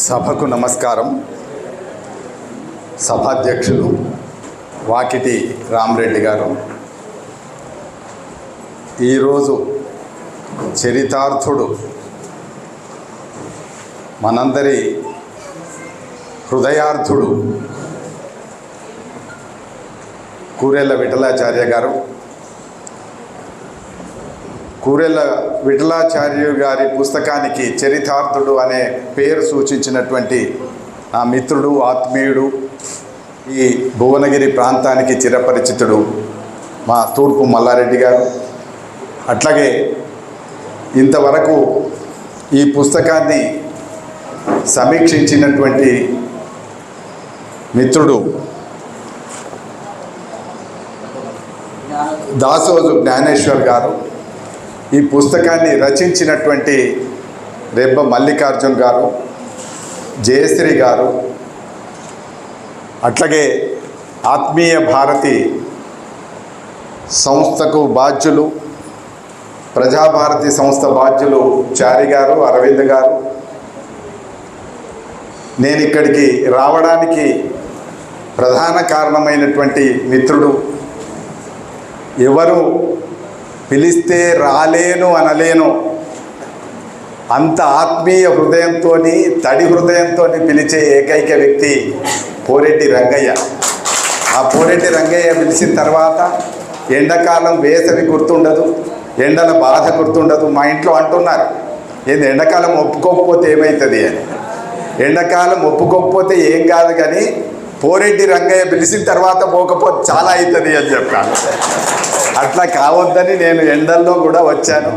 సభకు నమస్కారం. సభాధ్యక్షులు వాకిటి రామరెడ్డి గారు, ఈరోజు చరితార్థుడు, మనందరి హృదయార్థుడు కూరెళ్ళ విఠలాచార్య గారు. కూరెళ్ళ విఠలాచార్య గారి పుస్తకానికి చరితార్థుడు అనే పేరు సూచించినటువంటి ఆ మిత్రుడు, ఆత్మీయుడు, ఈ భువనగిరి ప్రాంతానికి చిరపరిచితుడు మా తూర్పు మల్లారెడ్డి గారు. అట్లాగే ఇంతవరకు ఈ పుస్తకాన్ని సమీక్షించినటువంటి మిత్రుడు దాసోజు జ్ఞానేశ్వర్ గారు, ఈ పుస్తకాన్ని రచించినటువంటి రెబ్బ మల్లికార్జున్ గారు, జయశ్రీ గారు, అట్లాగే ఆత్మీయ భారతి సంస్థకు బాధ్యులు, ప్రజాభారతి సంస్థ బాధ్యులు చారి గారు, అరవింద్ గారు. నేను ఇక్కడికి రావడానికి ప్రధాన కారణమైనటువంటి మిత్రుడు, ఎవరు పిలిస్తే రాలేను అనలేను, అంత ఆత్మీయ హృదయంతో, తడి హృదయంతో పిలిచే ఏకైక వ్యక్తి పోరెడ్డి రంగయ్య. ఆ పోరెడ్డి రంగయ్య పిలిచిన తర్వాత ఎండాకాలం వేసవి గుర్తుండదు, ఎండల బాధ గుర్తుండదు. మా ఇంట్లో అంటున్నారు, ఏంది ఎండాకాలం ఒప్పుకోకపోతే ఏమవుతుంది అని. ఎండాకాలం ఒప్పుకోకపోతే ఏం కాదు, కానీ పోరెడ్డి రంగయ్య పిలిచిన తర్వాత పోకపోతే చాలా అవుతుంది అని చెప్పాను. అట్లా కావద్దని నేను ఎండల్లో కూడా వచ్చాను.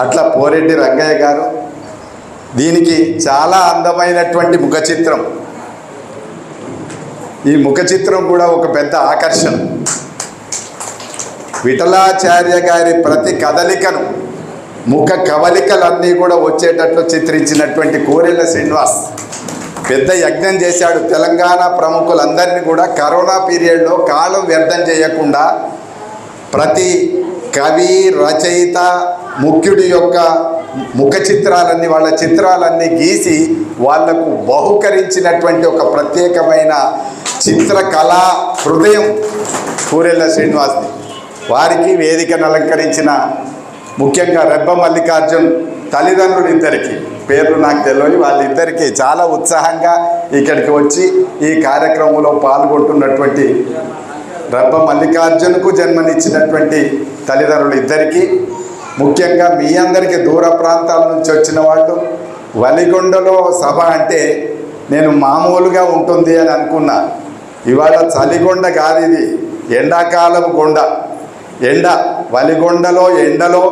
అట్లా పోరెడ్డి రంగయ్య గారు, దీనికి చాలా అందమైనటువంటి ముఖ చిత్రం. ఈ ముఖ చిత్రం కూడా ఒక పెద్ద ఆకర్షణ. విఠలాచార్య గారి ప్రతి కదలికను, ముఖ కవలికలన్నీ కూడా వచ్చేటట్లు చిత్రించినటువంటి కోరెళ్ళ శ్రీనివాస్ పెద్ద యజ్ఞం చేశాడు. తెలంగాణ ప్రముఖులందరినీ కూడా కరోనా పీరియడ్లో కాలం వ్యర్థం చేయకుండా ప్రతి కవి, రచయిత, ముఖ్యుడి యొక్క ముఖ చిత్రాలన్నీ, వాళ్ళ చిత్రాలన్నీ గీసి వాళ్లకు బహుకరించినటువంటి ఒక ప్రత్యేకమైన చిత్రకళా హృదయం కూరెళ్ళ శ్రీనివాస్ది. వారికి వేదికను అలంకరించిన ముఖ్యంగా రెబ్బ మల్లికార్జున్ తల్లిదండ్రులు ఇద్దరికి పేర్లు నాకు తెలియదు, వాళ్ళిద్దరికీ చాలా ఉత్సాహంగా ఇక్కడికి వచ్చి ఈ కార్యక్రమంలో పాల్గొంటున్నటువంటి రెబ్బ మల్లికార్జున్కు జన్మనిచ్చినటువంటి తల్లిదండ్రులు ఇద్దరికీ, ముఖ్యంగా మీ అందరికీ దూర ప్రాంతాల నుంచి వచ్చిన వాళ్ళు, వలిగొండలో సభ అంటే నేను మామూలుగా ఉంటుంది అని అనుకున్నా. ఇవాళ చలిగొండ కాదు, ఇది ఎండాకాలం కొండ. వలిగొండలో ఎండలో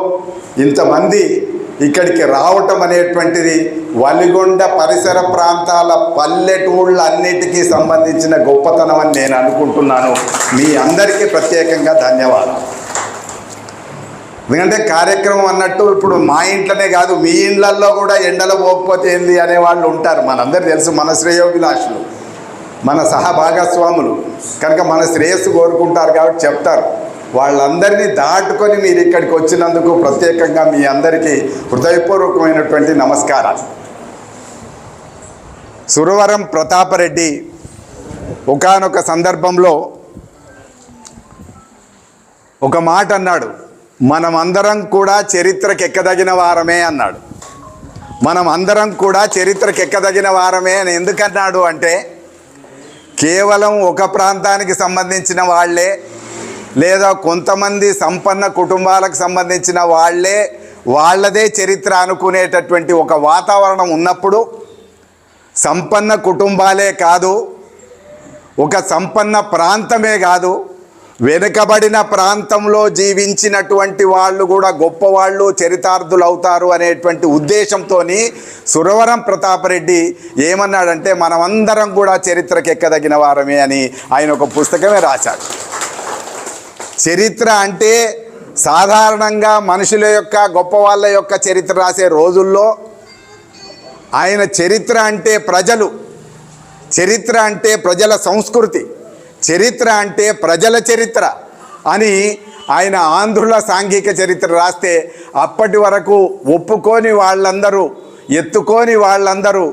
ఇంతమంది ఇక్కడికి రావటం అనేటువంటిది వలిగొండ పరిసర ప్రాంతాల పల్లెటూళ్ళన్నిటికీ సంబంధించిన గొప్పతనం అని నేను అనుకుంటున్నాను. మీ అందరికీ ప్రత్యేకంగా ధన్యవాదాలు. ఎందుకంటే కార్యక్రమం అన్నట్టు ఇప్పుడు మా ఇంట్లోనే కాదు, మీ ఇండ్లల్లో కూడా ఎండలో పోకపోతే ఏంది అనేవాళ్ళు ఉంటారు. మనందరూ తెలుసు, మన శ్రేయోభిలాషులు, మన సహభాగస్వాములు కనుక మన శ్రేయస్సు కోరుకుంటారు కాబట్టి చెప్తారు. వాళ్ళందరినీ దాటుకొని మీరు ఇక్కడికి వచ్చినందుకు ప్రత్యేకంగా మీ అందరికీ హృదయపూర్వకమైనటువంటి నమస్కారాలు. సురవరం ప్రతాపరెడ్డి ఒకానొక సందర్భంలో ఒక మాట అన్నాడు, మనమందరం కూడా చరిత్రకు ఎక్కదగిన వారమే అన్నాడు. మనం అందరం కూడా చరిత్రకు ఎక్కదగిన వారమే అని ఎందుకన్నాడు అంటే, కేవలం ఒక ప్రాంతానికి సంబంధించిన వాళ్ళే లేదా కొంతమంది సంపన్న కుటుంబాలకు సంబంధించిన వాళ్ళదే చరిత్ర అనుకునేటటువంటి ఒక వాతావరణం ఉన్నప్పుడు, సంపన్న కుటుంబాలే కాదు, ఒక సంపన్న ప్రాంతమే కాదు, వెనుకబడిన ప్రాంతంలో జీవించినటువంటి వాళ్ళు కూడా గొప్పవాళ్ళు, చరితార్థులు అవుతారు అనేటువంటి ఉద్దేశంతో సురవరం ప్రతాపరెడ్డి ఏమన్నాడంటే, మనమందరం కూడా చరిత్రకు ఎక్కదగిన వారమే అని ఆయన ఒక పుస్తకమే రాశాడు. చరిత్ర అంటే సాధారణంగా మనుషుల యొక్క, గొప్ప వాళ్ళ యొక్క చరిత్ర రాసే రోజుల్లో ఆయన చరిత్ర అంటే ప్రజలు, చరిత్ర అంటే ప్రజల సంస్కృతి, చరిత్ర అంటే ప్రజల చరిత్ర అని ఆయన ఆంధ్రుల సాంఘిక చరిత్ర రాస్తే అప్పటి వరకు ఒప్పుకొని వాళ్ళందరూ ఎత్తుకొని వాళ్ళందరూ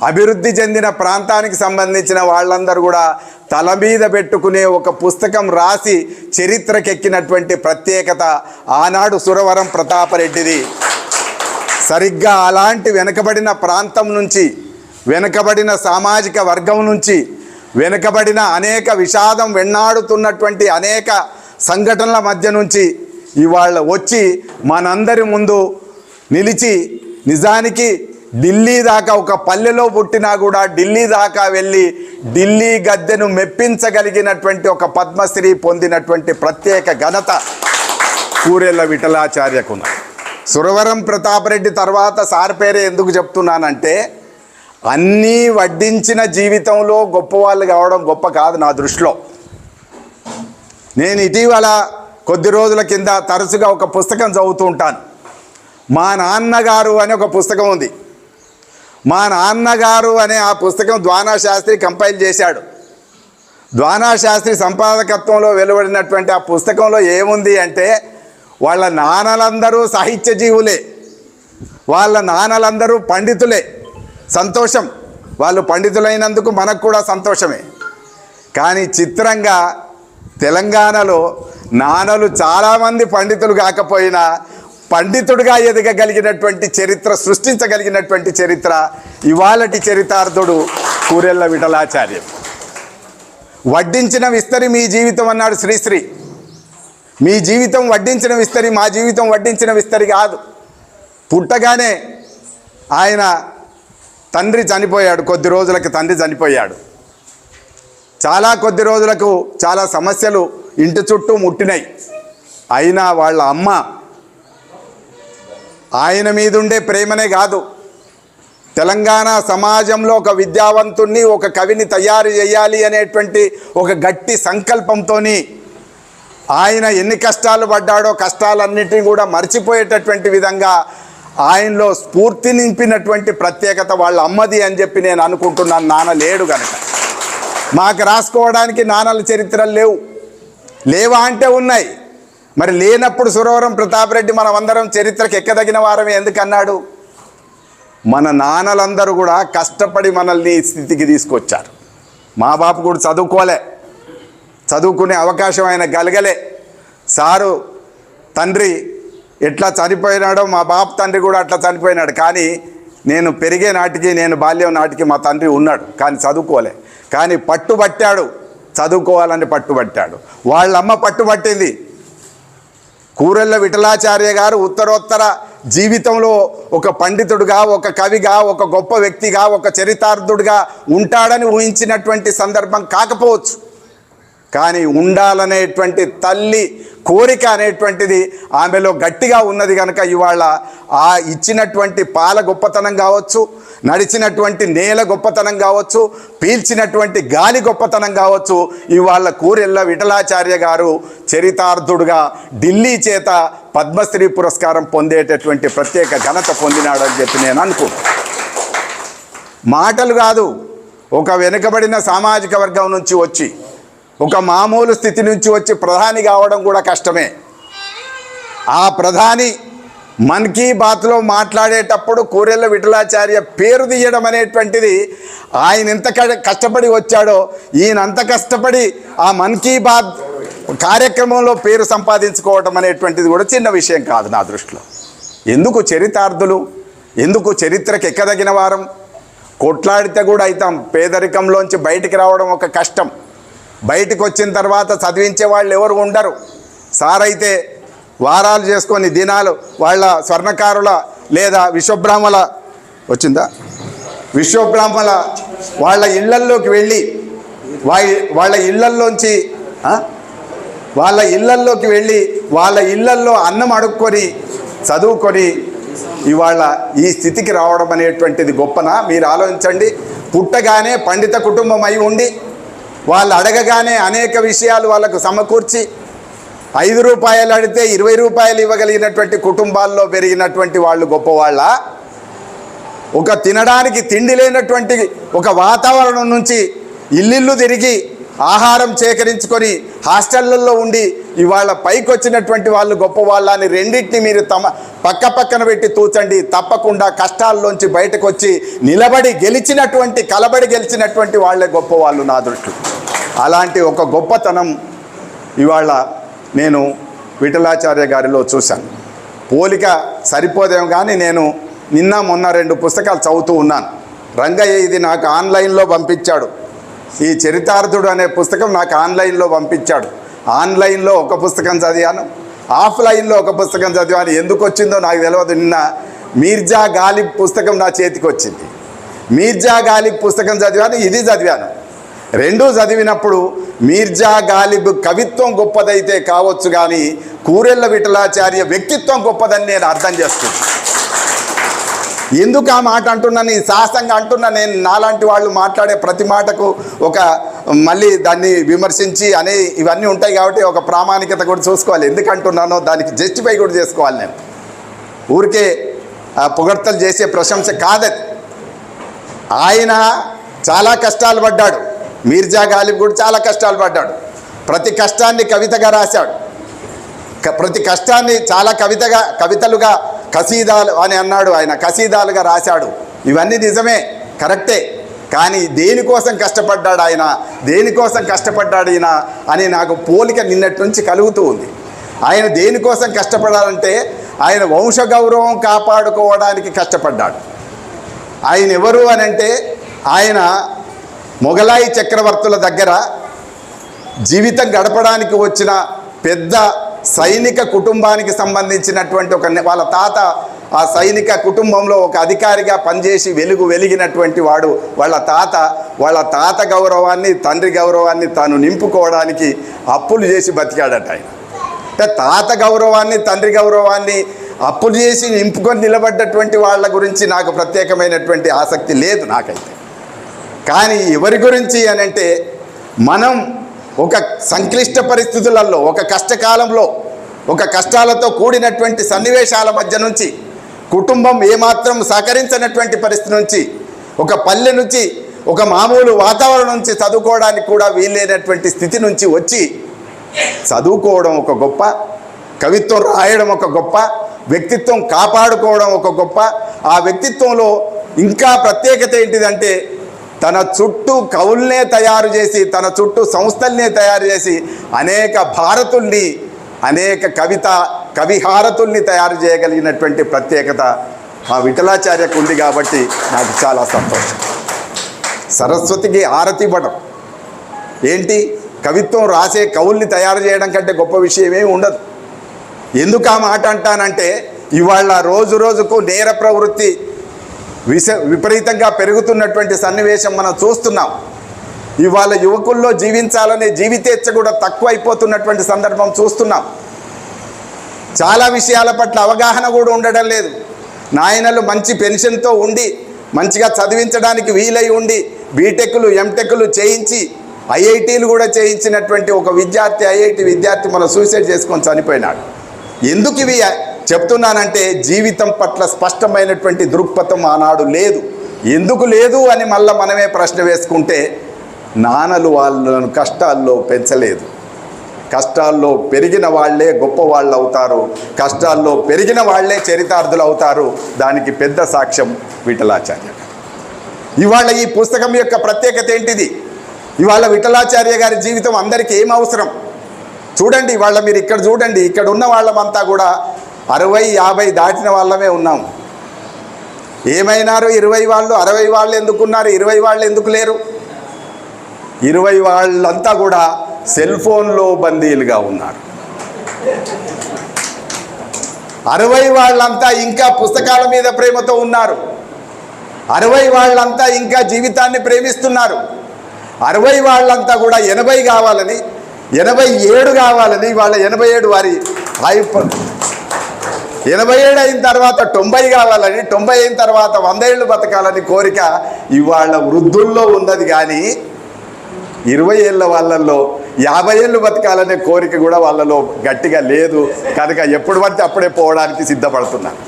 అభివృద్ధి చెందిన ప్రాంతానికి సంబంధించిన వాళ్ళందరూ కూడా తల మీద పెట్టుకునే ఒక పుస్తకం రాసి చరిత్రకెక్కినటువంటి ప్రత్యేకత ఆనాడు సురవరం ప్రతాపరెడ్డిది. సరిగ్గా అలాంటి వెనుకబడిన ప్రాంతం నుంచి, వెనుకబడిన సామాజిక వర్గం నుంచి, వెనుకబడిన అనేక విషాదం వెన్నాడుతున్నటువంటి అనేక సంఘటనల మధ్య నుంచి ఇవాళ వచ్చి మనందరి ముందు నిలిచి, నిజానికి ఢిల్లీ దాకా, ఒక పల్లెలో పుట్టినా కూడా ఢిల్లీ దాకా వెళ్ళి ఢిల్లీ గద్దెను మెప్పించగలిగినటువంటి ఒక పద్మశ్రీ పొందినటువంటి ప్రత్యేక ఘనత కూరెళ్ల విఠలాచార్యకు. సురవరం ప్రతాపరెడ్డి తర్వాత సార్ పేరే ఎందుకు చెప్తున్నానంటే, అన్నీ వడ్డించిన జీవితంలో గొప్పవాళ్ళు కావడం గొప్ప కాదు నా దృష్టిలో. నేను ఇటీవల కొద్ది రోజుల కింద తరచుగా ఒక పుస్తకం చదువుతూ ఉంటాను. మా నాన్నగారు అనే ఒక పుస్తకం ఉంది. మా నాన్నగారు అనే ఆ పుస్తకం ద్వానా శాస్త్రి కంపైల్ చేశాడు. ద్వానా శాస్త్రి సంపాదకత్వంలో వెలువడినటువంటి ఆ పుస్తకంలో ఏముంది అంటే, వాళ్ళ నాన్నలందరూ సాహిత్య జీవులే, వాళ్ళ నాన్నలందరూ పండితులే. సంతోషం, వాళ్ళు పండితులైనందుకు మనకు కూడా సంతోషమే. కానీ చిత్రంగా తెలంగాణలో నాన్నలు చాలామంది పండితులు కాకపోయినా పండితుడిగా ఎదగగలిగినటువంటి చరిత్ర, సృష్టించగలిగినటువంటి చరిత్ర ఇవాళటి చరితార్థుడు కూరెళ్ల విఠలాచార్య. వడ్డించిన విస్తరి మీ జీవితం అన్నాడు శ్రీశ్రీ. మీ జీవితం వడ్డించిన విస్తరి, మా జీవితం వడ్డించిన విస్తరి కాదు. పుట్టగానే ఆయన తండ్రి చనిపోయాడు, కొద్ది రోజులకు తండ్రి చనిపోయాడు. చాలా కొద్ది రోజులకు చాలా సమస్యలు ఇంటి చుట్టూ ముట్టినాయి. అయినా వాళ్ళ అమ్మ ఆయన మీదుండే ప్రేమనే కాదు, తెలంగాణ సమాజంలో ఒక విద్యావంతుణ్ణి, ఒక కవిని తయారు చేయాలి అనేటువంటి ఒక గట్టి సంకల్పంతో ఆయన ఎన్ని కష్టాలు పడ్డాడో కష్టాలన్నిటినీ కూడా మర్చిపోయేటటువంటి విధంగా ఆయనలో స్ఫూర్తి నింపినటువంటి ప్రత్యేకత వాళ్ళ అమ్మది అని చెప్పి నేను అనుకుంటున్నాను. నాన్న లేడు కనుక. మాకు రాసుకోవడానికి నాన్నల చరిత్రలు లేవు. లేవా అంటే ఉన్నాయి. మరి లేనప్పుడు సురవరం ప్రతాపరెడ్డి మనం అందరం చరిత్రకు ఎక్కదగిన వారమే ఎందుకన్నాడు? మన నాన్నలందరూ కూడా కష్టపడి మనల్ని ఈ స్థితికి తీసుకొచ్చారు. మా బాపు కూడా చదువుకోలే, చదువుకునే అవకాశం ఆయన కలగలే. సారు తండ్రి ఎట్లా చనిపోయినాడో మా బాపు తండ్రి కూడా అట్లా చనిపోయినాడు. కానీ నేను పెరిగే నాటికి, నేను బాల్యం నాటికి మా తండ్రి ఉన్నాడు, కానీ చదువుకోలే. కానీ పట్టుబట్టాడు, చదువుకోవాలని పట్టుబట్టాడు. వాళ్ళమ్మ పట్టుబట్టింది. కూరెళ్ల విఠలాచార్య గారు ఉత్తరోత్తర జీవితంలో ఒక పండితుడుగా, ఒక కవిగా, ఒక గొప్ప వ్యక్తిగా, ఒక చరితార్థుడిగా ఉంటాడని ఊహించినటువంటి సందర్భం కాకపోవచ్చు. కానీ ఉండాలనేటువంటి తల్లి కోరిక అనేటువంటిది ఆమెలో గట్టిగా ఉన్నది కనుక ఇవాళ ఆ ఇచ్చినటువంటి పాల గొప్పతనం కావచ్చు, నడిచినటువంటి నేల గొప్పతనం కావచ్చు, పీల్చినటువంటి గాలి గొప్పతనం కావచ్చు, ఇవాళ కూరెళ్ల విఠలాచార్య గారు చరితార్థుడుగా ఢిల్లీ చేత పద్మశ్రీ పురస్కారం పొందేటటువంటి ప్రత్యేక ఘనత పొందినాడని చెప్పి నేను అనుకుంటున్నాను. మాటలు కాదు, ఒక వెనుకబడిన సామాజిక వర్గం నుంచి వచ్చి, ఒక మామూలు స్థితి నుంచి వచ్చి ప్రధాని కావడం కూడా కష్టమే. ఆ ప్రధాని మన్ కీ బాత్లో మాట్లాడేటప్పుడు కూరెళ్ల విఠలాచార్య పేరు తీయడం అనేటువంటిది, ఆయన ఎంత కష్టపడి వచ్చాడో ఈయనంత కష్టపడి ఆ మన్ కీ బాత్ కార్యక్రమంలో పేరు సంపాదించుకోవటం అనేటువంటిది కూడా చిన్న విషయం కాదు నా దృష్టిలో. ఎందుకు చరితార్థులు, ఎందుకు చరిత్రకు ఎక్కదగిన వారం? కొట్లాడితే కూడా అవుతాం. పేదరికంలోంచి బయటికి రావడం ఒక కష్టం. బయటకు వచ్చిన తర్వాత చదివించే వాళ్ళు ఎవరు ఉండరు. సార్ అయితే వారాలు చేసుకొని దినాలు వాళ్ళ స్వర్ణకారుల లేదా విశ్వబ్రాహ్మల వచ్చిందా విశ్వబ్రాహ్మల వాళ్ళ ఇళ్లల్లోకి వెళ్ళి వాళ్ళ ఇళ్లల్లోకి వెళ్ళి వాళ్ళ ఇళ్లల్లో అన్నం అడుక్కొని చదువుకొని ఇవాళ ఈ స్థితికి రావడం అనేటువంటిది గొప్పనా? మీరు ఆలోచించండి. పుట్టగానే పండిత కుటుంబం అయి ఉండి వాళ్ళు అడగగానే అనేక విషయాలు వాళ్ళకు సమకూర్చి 5 రూపాయలు అడిగితే 20 రూపాయలు ఇవ్వగలిగినటువంటి కుటుంబాల్లో పెరిగినటువంటి వాళ్ళు గొప్పవాళ్ళ? ఒక తినడానికి తిండి లేనటువంటి ఒక వాతావరణం నుంచి ఇల్లిల్లు తిరిగి ఆహారం సేకరించుకొని హాస్టళ్లలో ఉండి ఇవాళ పైకి వచ్చినటువంటి వాళ్ళు గొప్ప వాళ్ళని రెండింటిని మీరు పక్క పక్కన పెట్టి తూచండి. తప్పకుండా కష్టాల్లోంచి బయటకు వచ్చి నిలబడి గెలిచినటువంటి కలబడి గెలిచినటువంటి వాళ్ళే గొప్ప వాళ్ళు నా దృష్టిలో. అలాంటి ఒక గొప్పతనం ఇవాళ నేను విఠలాచార్య గారిలో చూశాను. పోలిక సరిపోదేమో కానీ నేను నిన్న మొన్న 2 పుస్తకాలు చదువుతూ ఉన్నాను. రంగయ్య ఇది నాకు ఆన్లైన్లో పంపించాడు. ఈ చరితార్థుడు అనే పుస్తకం నాకు ఆన్లైన్లో పంపించాడు. ఆన్లైన్లో ఒక పుస్తకం చదివాను, ఆఫ్లైన్లో ఒక పుస్తకం చదివాను. ఎందుకు వచ్చిందో నాకు తెలియదు. నిన్న మీర్జా గాలిబ్ పుస్తకం నా చేతికి వచ్చింది. మీర్జా గాలిబ్ పుస్తకం చదివాను, ఇది చదివాను. రెండూ చదివినప్పుడు మీర్జా గాలిబ్ కవిత్వం గొప్పదైతే కావచ్చు కానీ కూరెళ్ళ విఠలాచార్య వ్యక్తిత్వం గొప్పదని నేను అర్థం చేస్తున్నాను. ఎందుకు ఆ మాట అంటున్నాను, ఈ సాహసంగా అంటున్నా. నేను నాలాంటి వాళ్ళు మాట్లాడే ప్రతి మాటకు ఒక మళ్ళీ దాన్ని విమర్శించి అనే ఇవన్నీ ఉంటాయి కాబట్టి ఒక ప్రామాణికత కూడా చూసుకోవాలి. ఎందుకు అంటున్నానో దానికి జస్టిఫై కూడా చేసుకోవాలి. నేను ఊరికే పొగడ్తలు చేసే ప్రశంస కాదది. ఆయన చాలా కష్టాలు పడ్డాడు. మీర్జా గాలిబ్ కూడా చాలా కష్టాలు పడ్డాడు. ప్రతి కష్టాన్ని కవితగా రాశాడు. ప్రతి కష్టాన్ని చాలా కవితలుగా కసీదాలు అని అన్నాడు ఆయన. కసీదాలుగా రాశాడు. ఇవన్నీ నిజమే, కరెక్టే. కానీ దేనికోసం కష్టపడ్డాడు ఆయన, దేనికోసం కష్టపడ్డాడు ఈయన అని నాకు పోలిక నిన్నటి నుంచి కలుగుతూ ఉంది. ఆయన దేనికోసం కష్టపడాలంటే ఆయన వంశగౌరవం కాపాడుకోవడానికి కష్టపడ్డాడు. ఆయన ఎవరు అని అంటే ఆయన మొఘలాయి చక్రవర్తుల దగ్గర జీవితం గడపడానికి వచ్చిన పెద్ద సైనిక కుటుంబానికి సంబంధించినటువంటి వాళ్ళ తాత ఆ సైనిక కుటుంబంలో ఒక అధికారిగా పనిచేసి వెలిగినటువంటి వాడు. వాళ్ళ తాత గౌరవాన్ని, తండ్రి గౌరవాన్ని తాను నింపుకోవడానికి అప్పులు చేసి బతికాడట ఆయన. అంటే తాత గౌరవాన్ని, తండ్రి గౌరవాన్ని అప్పులు చేసి నింపుకొని నిలబడ్డటువంటి వాళ్ళ గురించి నాకు ప్రత్యేకమైనటువంటి ఆసక్తి లేదు నాకైతే. కానీ ఎవరి గురించి అని అంటే మనం ఒక సంక్లిష్ట పరిస్థితులలో, ఒక కష్టకాలంలో, ఒక కష్టాలతో కూడినటువంటి సన్నివేశాల మధ్య నుంచి, కుటుంబం ఏమాత్రం సహకరించినటువంటి పరిస్థితి నుంచి, ఒక పల్లె నుంచి, ఒక మామూలు వాతావరణం నుంచి చదువుకోవడానికి కూడా వీలైనటువంటి స్థితి నుంచి వచ్చి చదువుకోవడం ఒక గొప్ప, కవిత్వం రాయడం ఒక గొప్ప, వ్యక్తిత్వం కాపాడుకోవడం ఒక గొప్ప. ఆ వ్యక్తిత్వంలో ఇంకా ప్రత్యేకత ఏంటిదంటే తన చుట్టూ కవుల్నే తయారు చేసి, తన చుట్టూ సంస్థల్నే తయారు చేసి అనేక భారతుల్ని, అనేక కవిహారతుల్ని తయారు చేయగలిగినటువంటి ప్రత్యేకత ఆ విఠలాచార్యకు ఉంది. కాబట్టి నాకు చాలా సంతోషం. సరస్వతికి హారతి ఇవ్వడం ఏంటి, కవిత్వం రాసే కవుల్ని తయారు చేయడం కంటే గొప్ప విషయమేమి ఉండదు. ఎందుకు ఆ మాట అంటానంటే ఇవాళ రోజు రోజుకు నేర ప్రవృత్తి విపరీతంగా పెరుగుతున్నటువంటి సన్నివేశం మనం చూస్తున్నాం. ఇవాళ యువకుల్లో జీవించాలనే జీవితేచ్ఛ కూడా తక్కువ అయిపోతున్నటువంటి సందర్భం చూస్తున్నాం. చాలా విషయాల పట్ల అవగాహన కూడా ఉండడం లేదు. నాయనలు మంచి పెన్షన్తో ఉండి మంచిగా చదివించడానికి వీలై ఉండి బీటెక్లు ఎంటెక్లు చేయించి ఐఐటీలు కూడా చేయించినటువంటి ఒక విద్యార్థి, ఐఐటి విద్యార్థి మన సూసైడ్ చేసుకొని చనిపోయినాడు. ఎందుకు ఇవి చెప్తున్నానంటే జీవితం పట్ల స్పష్టమైనటువంటి దృక్పథం ఆనాడు లేదు. ఎందుకు లేదు అని మళ్ళీ మనమే ప్రశ్న వేసుకుంటే నాన్నలు వాళ్ళను కష్టాల్లో పెంచలేదు. కష్టాల్లో పెరిగిన వాళ్ళే గొప్ప వాళ్ళు అవుతారు, కష్టాల్లో పెరిగిన వాళ్ళే చరితార్థులు అవుతారు. దానికి పెద్ద సాక్ష్యం విఠలాచార్య. ఇవాళ ఈ పుస్తకం యొక్క ప్రత్యేకత ఏంటిది? ఇవాళ విఠలాచార్య గారి జీవితం అందరికీ ఏం అవసరం చూడండి. ఇవాళ మీరు ఇక్కడ చూడండి, ఇక్కడ ఉన్న వాళ్ళమంతా కూడా 60-50 దాటిన వాళ్ళమే ఉన్నాం. ఏమైనారు 20 వాళ్ళు? 60 వాళ్ళు ఎందుకున్నారు? 20 వాళ్ళు ఎందుకు లేరు? 20 వాళ్ళంతా కూడా సెల్ ఫోన్లో బందీలుగా ఉన్నారు. 60 వాళ్ళంతా ఇంకా పుస్తకాల మీద ప్రేమతో ఉన్నారు. 60 వాళ్ళంతా ఇంకా జీవితాన్ని ప్రేమిస్తున్నారు. 60 వాళ్ళంతా కూడా 80 కావాలని, 87 కావాలని, వాళ్ళ 87 వారి 87 అయిన తర్వాత 90 కావాలని, 90 అయిన తర్వాత 100 ఏళ్ళు బతకాలని కోరిక ఇవాళ వృద్ధుల్లో ఉన్నది. కానీ 20 ఏళ్ళ వాళ్ళల్లో 50 ఏళ్ళు బతకాలనే కోరిక కూడా వాళ్ళలో గట్టిగా లేదు. కనుక ఎప్పుడు పడితే అప్పుడే పోవడానికి సిద్ధపడుతున్నారు.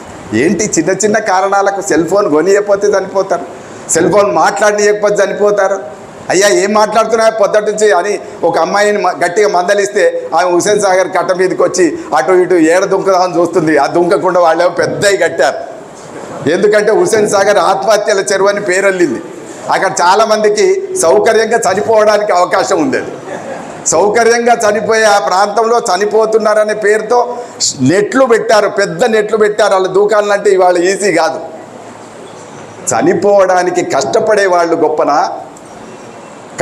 ఏంటి చిన్న చిన్న కారణాలకు సెల్ ఫోన్ కొనియకపోతే చనిపోతారు, సెల్ ఫోన్ మాట్లాడనీయకపోతే చనిపోతారు. అయ్యా ఏం మాట్లాడుతున్నాయో పొద్దుటి నుంచి అని ఒక అమ్మాయిని గట్టిగా మందలిస్తే ఆమె హుసేన్ సాగర్ కట్ట మీదకి వచ్చి అటు ఇటు ఏడ దుంకదామని చూస్తుంది. ఆ దుంకకుండా వాళ్ళేమో పెద్దవి కట్టారు. ఎందుకంటే హుసేన్ సాగర్ ఆత్మహత్యల చెరువు అని పేరెళ్ళింది. అక్కడ చాలామందికి సౌకర్యంగా చనిపోవడానికి అవకాశం ఉండేది. సౌకర్యంగా చనిపోయే ఆ ప్రాంతంలో చనిపోతున్నారనే పేరుతో నెట్లు పెట్టారు, పెద్ద నెట్లు పెట్టారు. వాళ్ళ దూకాలంటే ఇవాళ ఈజీ కాదు. చనిపోవడానికి కష్టపడే వాళ్ళు గొప్పనా,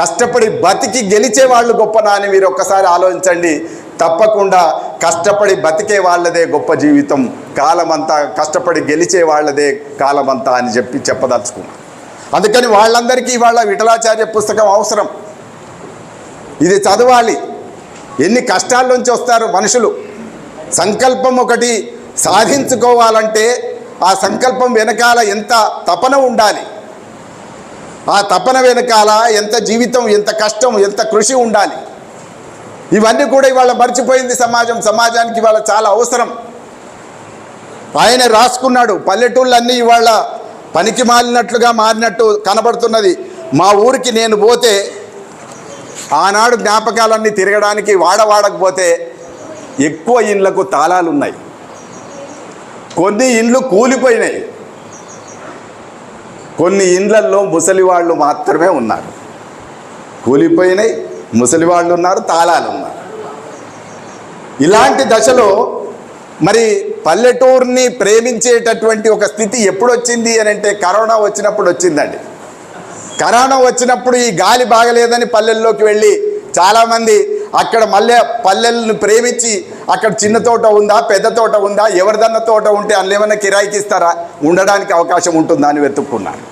కష్టపడి బతికి గెలిచే వాళ్ళు గొప్పనా అని మీరు ఒక్కసారి ఆలోచించండి. తప్పకుండా కష్టపడి బతికే వాళ్ళదే గొప్ప జీవితం, కాలమంతా కష్టపడి గెలిచే వాళ్ళదే కాలమంతా అని చెప్పదలుచుకున్నాను. అందుకని వాళ్ళందరికీ ఇవాళ విఠలాచార్య పుస్తకం అవసరం. ఇది చదవాలి. ఎన్ని కష్టాల నుంచి వస్తారు మనుషులు. సంకల్పం ఒకటి సాధించుకోవాలంటే ఆ సంకల్పం వెనకాల ఎంత తపన ఉండాలి, ఆ తపన వెనకాల ఎంత జీవితం, ఎంత కష్టం, ఎంత కృషి ఉండాలి. ఇవన్నీ కూడా ఇవాళ మర్చిపోయింది సమాజం. సమాజానికి ఇవాళ చాలా అవసరం. ఆయన రాసుకున్నాడు, పల్లెటూళ్ళన్నీ ఇవాళ పనికి మాలినట్లుగా మారినట్టు కనబడుతున్నది. మా ఊరికి నేను పోతే ఆనాడు జ్ఞాపకాలన్నీ తిరగడానికి వాడకపోతే ఎక్కువ ఇండ్లకు తాళాలు ఉన్నాయి, కొన్ని ఇండ్లు కూలిపోయినాయి, కొన్ని ఇండ్లల్లో ముసలివాళ్ళు మాత్రమే ఉన్నారు. కూలిపోయినాయి, ముసలివాళ్ళు ఉన్నారు, తాళాలు ఉన్నారు. ఇలాంటి దశలో మరి పల్లెటూరుని ప్రేమించేటటువంటి ఒక స్థితి ఎప్పుడు వచ్చింది అని అంటే కరోనా వచ్చినప్పుడు వచ్చిందండి. కరోనా వచ్చినప్పుడు ఈ గాలి బాగలేదని పల్లెల్లోకి వెళ్ళి చాలామంది అక్కడ మళ్ళీ పల్లెలను ప్రేమించి అక్కడ చిన్న తోట ఉందా, పెద్ద తోట ఉందా, ఎవరిదన్న తోట ఉంటే అందులో ఏమన్నా కిరాయికి ఇస్తారా, ఉండడానికి అవకాశం ఉంటుందా అని వెతుక్కున్నారు.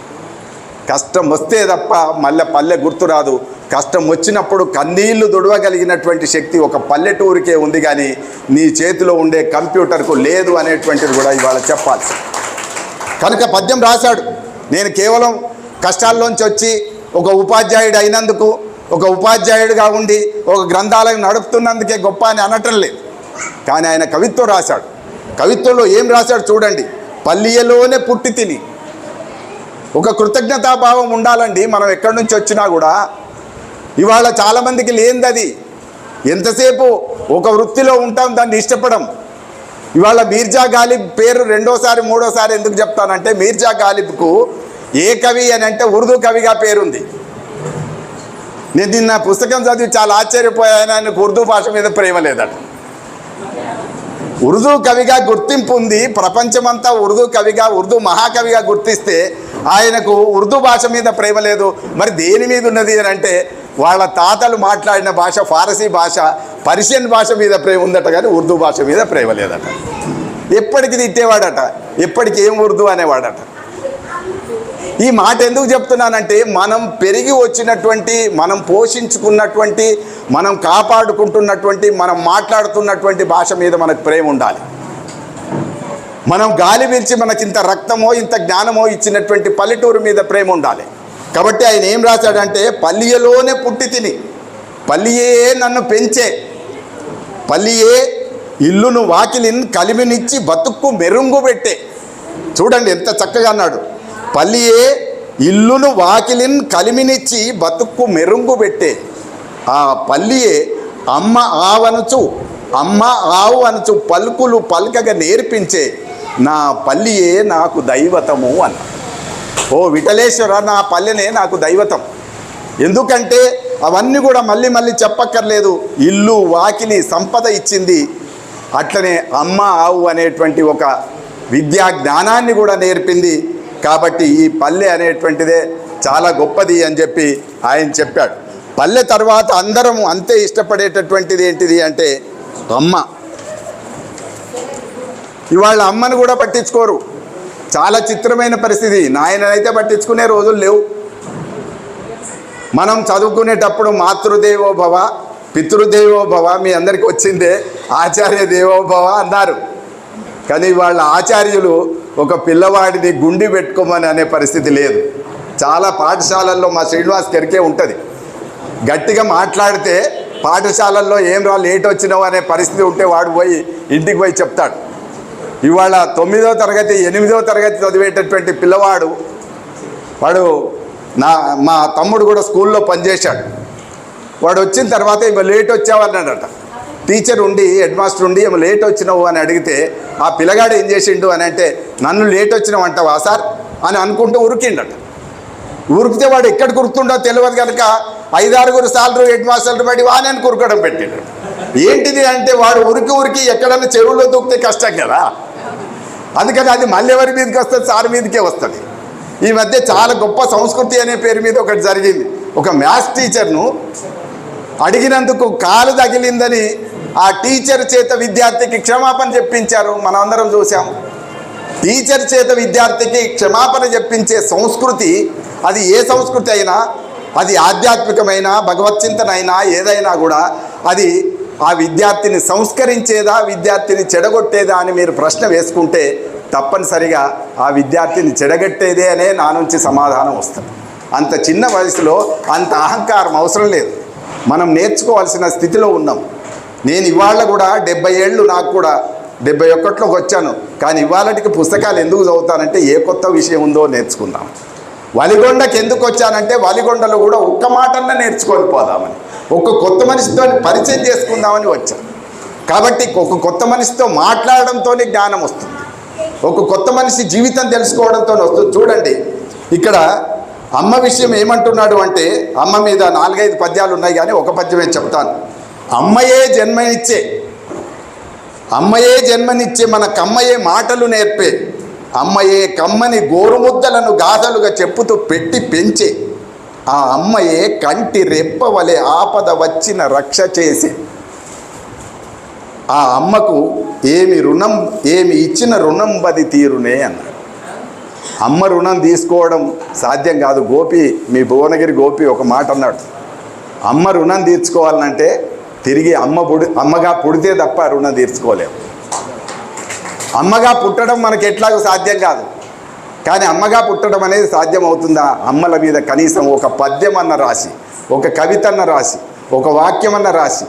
కష్టం వస్తే తప్ప మళ్ళీ పల్లె గుర్తురాదు. కష్టం వచ్చినప్పుడు కన్నీళ్లు దుడవగలిగినటువంటి శక్తి ఒక పల్లెటూరికే ఉంది, కానీ నీ చేతిలో ఉండే కంప్యూటర్కు లేదు అనేటువంటిది కూడా ఇవాళ చెప్పాలి. కనుక పద్యం రాశాడు. నేను కేవలం కష్టాల్లోంచి వచ్చి ఒక ఉపాధ్యాయుడు అయినందుకు, ఒక ఉపాధ్యాయుడిగా ఉండి ఒక గ్రంథాలయం నడుపుతున్నందుకే గొప్ప అని అనటం లేదు. కానీ ఆయన కవిత్వం రాశాడు. కవిత్వంలో ఏం రాశాడు చూడండి. పల్లియలోనే పుట్టి తిని. ఒక కృతజ్ఞతాభావం ఉండాలండి. మనం ఎక్కడి నుంచి వచ్చినా కూడా ఇవాళ చాలామందికి లేనిది అది. ఎంతసేపు ఒక వృత్తిలో ఉంటాం, దాన్ని ఇష్టపడం. ఇవాళ మీర్జా గాలిబ్ పేరు రెండోసారి మూడోసారి ఎందుకు చెప్తానంటే, మీర్జా గాలిబ్కు ఏ కవి అని అంటే ఉర్దూ కవిగా పేరుంది. నేను నిన్న పుస్తకం చదివి చాలా ఆశ్చర్యపోయాను. ఆయనకు ఉర్దూ భాష మీద ప్రేమ లేదట. ఉర్దూ కవిగా గుర్తింపు ఉంది. ప్రపంచమంతా ఉర్దూ కవిగా, ఉర్దూ మహాకవిగా గుర్తిస్తే ఆయనకు ఉర్దూ భాష మీద ప్రేమ లేదు. మరి దేని మీద ఉన్నది అని అంటే, వాళ్ళ తాతలు మాట్లాడిన భాష ఫారసీ భాష, పర్షియన్ భాష మీద ప్రేమ ఉందట, కానీ ఉర్దూ భాష మీద ప్రేమ లేదట. ఎప్పటికి తిట్టేవాడట, ఎప్పటికి ఏం ఉర్దూ అనేవాడట. ఈ మాట ఎందుకు చెప్తున్నానంటే, మనం పెరిగి వచ్చినటువంటి, మనం పోషించుకున్నటువంటి, మనం కాపాడుకుంటున్నటువంటి, మనం మాట్లాడుతున్నటువంటి భాష మీద మనకు ప్రేమ ఉండాలి. మనం గాలి పీల్చి మనకి ఇంత రక్తమో ఇంత జ్ఞానమో ఇచ్చినటువంటి పల్లెటూరు మీద ప్రేమ ఉండాలి. కాబట్టి ఆయన ఏం రాశాడంటే, పల్లియలోనే పుట్టి తిని, పల్లియే నన్ను పెంచే, పల్లియే ఇల్లును వాకిలిని కలిమినిచ్చి బతుక్కు మెరుంగు పెట్టే. చూడండి ఎంత చక్కగా అన్నాడు. పల్లియే ఇల్లును వాకిలిని కలిమినిచ్చి బతుక్కు మెరుంగు పెట్టే. ఆ పల్లియే అమ్మ ఆవనుచు, అమ్మ ఆవు అనుచు పలుకులు పలకగా నేర్పించే నా పల్లియే నాకు దైవతము అన్న. ఓ విఠలేశ్వర, నా పల్లెనే నాకు దైవతం. ఎందుకంటే అవన్నీ కూడా మళ్ళీ మళ్ళీ చెప్పక్కర్లేదు. ఇల్లు వాకిలి సంపద ఇచ్చింది. అట్లనే అమ్మ ఆవు అనేటువంటి ఒక విద్యా జ్ఞానాన్ని కూడా నేర్పింది. కాబట్టి ఈ పల్లె అనేటువంటిదే చాలా గొప్పది అని చెప్పి ఆయన చెప్పాడు. పల్లె తర్వాత అందరం అంతే ఇష్టపడేటటువంటిది ఏంటిది అంటే అమ్మ. ఇవాళ అమ్మను కూడా పట్టించుకోరు. చాలా చిత్రమైన పరిస్థితి. నాయనైతే పట్టించుకునే రోజులు లేవు. మనం చదువుకునేటప్పుడు మాతృదేవో భవ, పితృదేవో భవ, మీ అందరికీ వచ్చిందే, ఆచార్య దేవో భవ అన్నారు. కానీ వాళ్ళ ఆచార్యులు ఒక పిల్లవాడిని గుండి పెట్టుకోమని అనే పరిస్థితి లేదు. చాలా పాఠశాలల్లో మా శ్రీనివాస్ కెరికే ఉంటుంది. గట్టిగా మాట్లాడితే పాఠశాలల్లో ఏం రా లేట్ వచ్చినావు అనే పరిస్థితి ఉంటే వాడు పోయి ఇంటికి పోయి చెప్తాడు. ఇవాళ 9వ తరగతి 8వ తరగతి చదివేటటువంటి పిల్లవాడు వాడు మా తమ్ముడు కూడా స్కూల్లో పనిచేశాడు. వాడు వచ్చిన తర్వాత ఇవి లేట్ వచ్చావన్నాడట. టీచర్ ఉండి హెడ్ మాస్టర్ ఉండి ఏమో లేట్ వచ్చినావు అని అడిగితే ఆ పిల్లగాడు ఏం చేసిండు అని అంటే, నన్ను లేట్ వచ్చినావు అంటావా సార్ అని అనుకుంటూ ఉరికిండట. ఉరికితే వాడు ఎక్కడ కురుతుండో తెలియదు కనుక 5-6 సార్లు హెడ్ మాస్టర్లు బట్టి వానని కురకడం పెట్టిండు. ఏంటిది అంటే వాడు ఉరికి ఎక్కడన్నా చెరువులో దూకితే కష్టం కదా, అందుకని అది మళ్ళీ ఎవరి మీదకి వస్తుంది, సార్ మీదకే వస్తుంది. ఈ మధ్య చాలా గొప్ప సంస్కృతి అనే పేరు మీద ఒకటి జరిగింది. ఒక మ్యాథ్స్ టీచర్ను అడిగినందుకు కాలు తగిలిందని ఆ టీచర్ చేత విద్యార్థికి క్షమాపణ చెప్పించారు. మనం అందరం చూసాం. టీచర్ చేత విద్యార్థికి క్షమాపణ చెప్పించే సంస్కృతి, అది ఏ సంస్కృతి అయినా, అది ఆధ్యాత్మికమైన భగవచ్చింతన అయినా ఏదైనా కూడా అది ఆ విద్యార్థిని సంస్కరించేదా, విద్యార్థిని చెడగొట్టేదా అని మీరు ప్రశ్న వేసుకుంటే తప్పనిసరిగా ఆ విద్యార్థిని చెడగొట్టేదే అనే నా నుంచి సమాధానం వస్తుంది. అంత చిన్న వయసులో అంత అహంకారం అవసరం లేదు. మనం నేర్చుకోవాల్సిన స్థితిలో ఉన్నాం. నేను ఇవాళ కూడా 70 ఏళ్ళు, నాకు కూడా 71లోకి వచ్చాను. కానీ ఇవాళకి పుస్తకాలు ఎందుకు చదువుతానంటే ఏ కొత్త విషయం ఉందో నేర్చుకుందాం. వలిగొండకి ఎందుకు వచ్చానంటే వలిగొండలో కూడా ఒక్క మాటన్నా నేర్చుకొని పోదామని, ఒక కొత్త మనిషితో పరిచయం చేసుకుందామని వచ్చాను. కాబట్టి ఒక కొత్త మనిషితో మాట్లాడడంతో జ్ఞానం వస్తుంది, ఒక కొత్త మనిషి జీవితం తెలుసుకోవడంతో వస్తుంది. చూడండి ఇక్కడ అమ్మ విషయం ఏమంటున్నాడు అంటే, అమ్మ మీద 4-5 పద్యాలు ఉన్నాయి కానీ ఒక పద్యమే చెప్తాను. అమ్మయే జన్మనిచ్చే మన కమ్మయే మాటలు నేర్పే, అమ్మయే కమ్మని గోరుముద్దలను గాథలుగా చెప్పుతూ పెట్టి పెంచే, ఆ అమ్మయే కంటి రెప్పవలే ఆపద వచ్చిన రక్ష చేసే, ఆ అమ్మకు ఏమి ఇచ్చిన రుణం బది తీరునే అన్నాడు. అమ్మ రుణం తీసుకోవడం సాధ్యం కాదు. గోపి, మీ భువనగిరి గోపి ఒక మాట అన్నాడు, అమ్మ రుణం తీర్చుకోవాలంటే తిరిగి అమ్మగా పుడితే తప్ప రుణం తీర్చుకోలేము. అమ్మగా పుట్టడం మనకి ఎట్లాగో సాధ్యం కాదు, కానీ అమ్మగా పుట్టడం అనేది సాధ్యం అవుతుందా? అమ్మల మీద కనీసం ఒక పద్యం అన్న రాసి, ఒక కవిత అన్న రాసి, ఒక వాక్యం అన్న రాసి,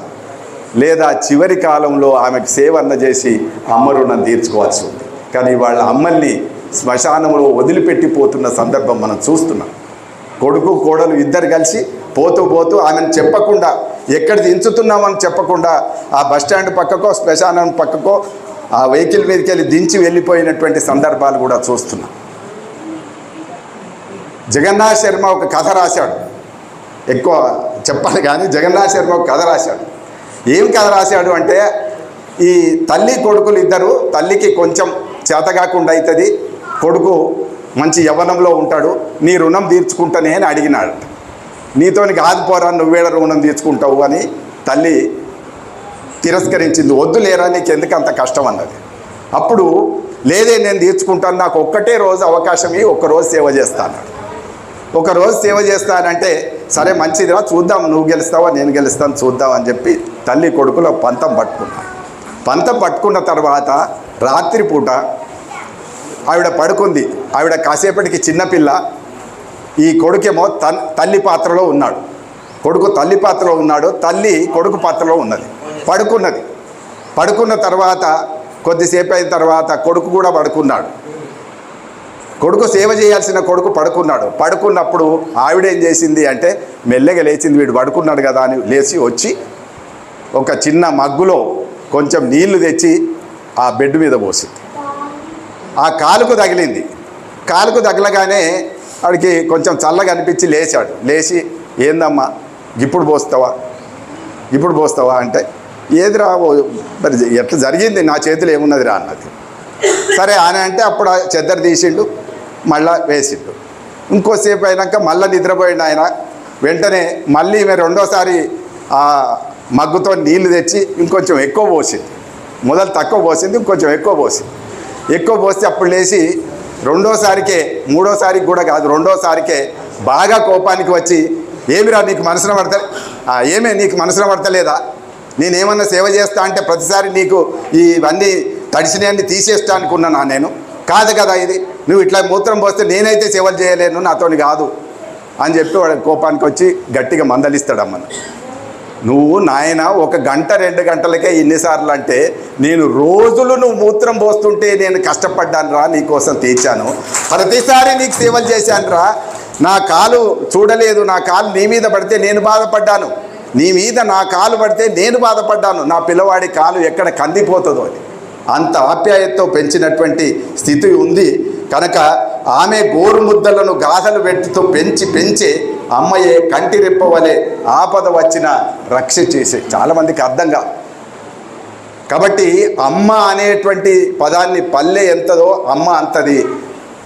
లేదా చివరి కాలంలో ఆమెకు సేవ అన్న చేసి అమ్మ రుణం తీర్చుకోవాల్సి ఉంది. కానీ వాళ్ళ అమ్మల్ని శ్మశానంలో వదిలిపెట్టిపోతున్న సందర్భం మనం చూస్తున్నాం. కొడుకు కోడలు ఇద్దరు కలిసి పోతూ ఆమెను చెప్పకుండా, ఎక్కడ దించుతున్నామని చెప్పకుండా ఆ బస్టాండ్ పక్కకో శ్మశానం పక్కకో ఆ వెహికల్ మీదకి వెళ్ళి దించి వెళ్ళిపోయినటువంటి సందర్భాలు కూడా చూస్తున్నాం. జగన్నాథ్ శర్మ ఒక కథ రాశాడు, ఎక్కువ చెప్పాలి కానీ జగన్నాథ్ శర్మ ఒక కథ రాశాడు. ఏం కథ రాశాడు అంటే, ఈ తల్లి కొడుకులు ఇద్దరు, తల్లికి కొంచెం చేతగాకుండా అవుతుంది, కొడుకు మంచి యవ్వనంలో ఉంటాడు, నీ రుణం తీర్చుకుంటానే అని అడిగినాడు. నీతోని కాదు పోరా, నువ్వేళ రుణం తీర్చుకుంటావు అని తల్లి తిరస్కరించింది. వద్దు లేరా, నీకు ఎందుకు అంత కష్టం అన్నది. అప్పుడు లేదే నేను తీర్చుకుంటాను, నాకు ఒక్కటే రోజు అవకాశం ఇవ్వు, ఒక్కరోజు సేవ చేస్తాను. ఒకరోజు సేవ చేస్తానంటే సరే మంచిదిరా చూద్దాం, నువ్వు గెలుస్తావా నేను గెలుస్తాను చూద్దాం అని చెప్పి తల్లి కొడుకులో పంతం పట్టుకున్న తర్వాత రాత్రిపూట ఆవిడ పడుకుంది. ఆవిడ కాసేపటికి చిన్నపిల్ల, ఈ కొడుకేమో తల్లి పాత్రలో ఉన్నాడు, కొడుకు తల్లి పాత్రలో ఉన్నాడు, తల్లి కొడుకు పాత్రలో ఉన్నది. పడుకున్న తర్వాత కొద్దిసేపు అయిన తర్వాత కొడుకు కూడా పడుకున్నాడు. కొడుకు సేవ చేయాల్సిన కొడుకు పడుకున్నప్పుడు ఆవిడేం చేసింది అంటే మెల్లగా లేచింది, వీడు పడుకున్నాడు కదా అని లేచి వచ్చి ఒక చిన్న మగ్గులో కొంచెం నీళ్లు తెచ్చి ఆ బెడ్ మీద పోసింది. ఆ కాలుకు తగిలింది. కాలుకు తగలగానే వాడికి కొంచెం చల్లగా అనిపించి లేచి ఏందమ్మా ఇప్పుడు పోస్తావా అంటే, ఏదిరా మరి ఎట్లా జరిగింది, నా చేతిలో ఏమున్నదిరా అన్నది. సరే అని అంటే అప్పుడు చెద్దరు తీసిండు, మళ్ళా వేసిండు. ఇంకోసేపు అయినాక మళ్ళీ నిద్రపోయిండు ఆయన. వెంటనే మళ్ళీ ఈమె రెండోసారి ఆ మగ్గుతో నీళ్లు తెచ్చి ఇంకొంచెం ఎక్కువ పోసింది. మొదలు తక్కువ పోసింది, ఇంకొంచెం ఎక్కువ పోస్తే అప్పుడు లేచి మూడోసారికి కూడా కాదు, రెండోసారికే బాగా కోపానికి వచ్చి, ఏమిరా నీకు మనసున పడతలేదా, నేనేమన్నా సేవ చేస్తా అంటే ప్రతిసారి నీకు ఇవన్నీ తడిసినవన్నీ తీసేస్తా అనుకున్నానా నేను, కాదు కదా ఇది, నువ్వు ఇట్లా మూత్రం పోస్తే నేనైతే సేవలు చేయలేను, నాతోని కాదు అని చెప్పి వాడు కోపానికి వచ్చి గట్టిగా మందలిస్తాడమ్మను. నువ్వు నాయన 1 గంట 2 గంటలకే ఇన్నిసార్లు అంటే, నేను రోజులు నువ్వు మూత్రం పోస్తుంటే నేను కష్టపడ్డాను రా, నీకోసం తీర్చాను, ప్రతిసారి నీకు సేవలు చేశాను రా, నా కాలు చూడలేదు, నా కాలు నీ మీద పడితే నేను బాధపడ్డాను, నీ మీద నా కాలు పడితే నేను బాధపడ్డాను, నా పిల్లవాడి కాలు ఎక్కడ కందిపోతుందో అని అంత ఆప్యాయతతో పెంచినటువంటి స్థితి ఉంది. కనుక ఆమె గోరు ముద్దలను గాథలు పెట్టుతూ పెంచే అమ్మయే కంటి రెప్పవలే ఆపద వచ్చిన రక్ష చేసే. చాలామందికి అర్థం కాదు. కాబట్టి అమ్మ అనేటువంటి పదాన్ని పల్లె ఎంతదో అమ్మ అంతది,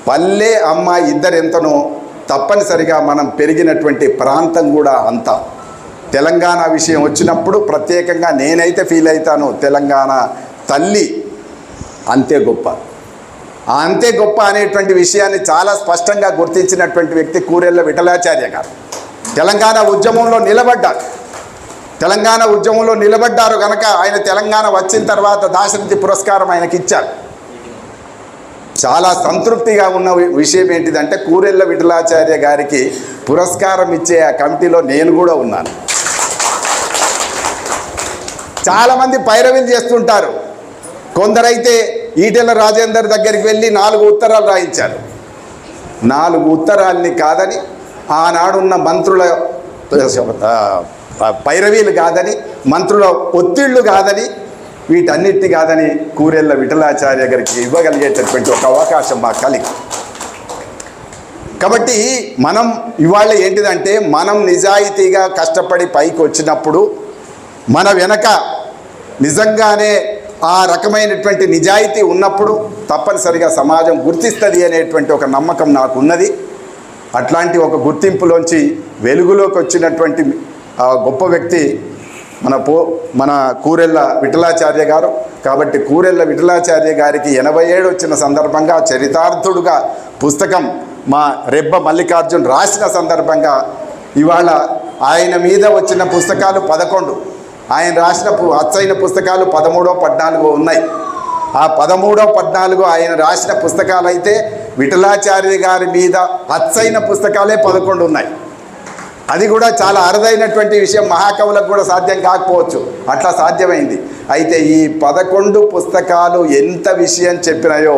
పల్లె అమ్మ ఇద్దరు ఎంతనో తప్పనిసరిగా మనం పెరిగినటువంటి ప్రాంతం కూడా అంత. తెలంగాణ విషయం వచ్చినప్పుడు ప్రత్యేకంగా నేనైతే ఫీల్ అవుతాను, తెలంగాణ తల్లి అంతే గొప్ప. అంతే గొప్ప అనేటువంటి విషయాన్ని చాలా స్పష్టంగా గుర్తించినటువంటి వ్యక్తి కూరెళ్ల విఠలాచార్య గారు. తెలంగాణ ఉద్యమంలో నిలబడ్డారు కనుక ఆయన తెలంగాణ వచ్చిన తర్వాత దాశరథి పురస్కారం ఆయనకి ఇచ్చారు. చాలా సంతృప్తిగా ఉన్న విషయం ఏంటిదంటే కూరెళ్ల విఠలాచార్య గారికి పురస్కారం ఇచ్చే ఆ కమిటీలో నేను కూడా ఉన్నాను. చాలామంది పైరవీలు చేస్తుంటారు. కొందరైతే ఈటెల రాజేందర్ దగ్గరికి వెళ్ళి 4 ఉత్తరాలు రాయించారు. 4 ఉత్తరాల్ని కాదని, ఆనాడున్న మంత్రుల పైరవీలు కాదని, మంత్రుల ఒత్తిళ్లు కాదని, వీటన్నిటిని కాదని కూరెళ్ల విఠలాచార్య గారికి ఇవ్వగలిగేటటువంటి ఒక అవకాశం మాకు కలిగి. కాబట్టి మనం ఇవాళ ఏంటిదంటే, మనం నిజాయితీగా కష్టపడి పైకి వచ్చినప్పుడు మన వెనక నిజంగానే ఆ రకమైనటువంటి నిజాయితీ ఉన్నప్పుడు తప్పనిసరిగా సమాజం గుర్తిస్తుంది అనేటువంటి ఒక నమ్మకం నాకు ఉన్నది. అట్లాంటి ఒక గుర్తింపులోంచి వెలుగులోకి వచ్చినటువంటి గొప్ప వ్యక్తి మన కూరెళ్ల విఠలాచార్య గారు. కాబట్టి కూరెళ్ల విఠలాచార్య గారికి 87 వచ్చిన సందర్భంగా చరితార్థుడుగా పుస్తకం మా రెబ్బ మల్లికార్జున్ రాసిన సందర్భంగా ఇవాళ ఆయన మీద వచ్చిన పుస్తకాలు 11, ఆయన రాసిన అచ్చైన పుస్తకాలు 13, 14 ఉన్నాయి. ఆ 13, 14 ఆయన రాసిన పుస్తకాలు అయితే విఠలాచార్య గారి మీద అచ్చైన పుస్తకాలే 11 ఉన్నాయి. అది కూడా చాలా అరుదైనటువంటి విషయం, మహాకవులకు కూడా సాధ్యం కాకపోవచ్చు, అట్లా సాధ్యమైంది. అయితే ఈ 11 పుస్తకాలు ఎంత విషయం చెప్పినాయో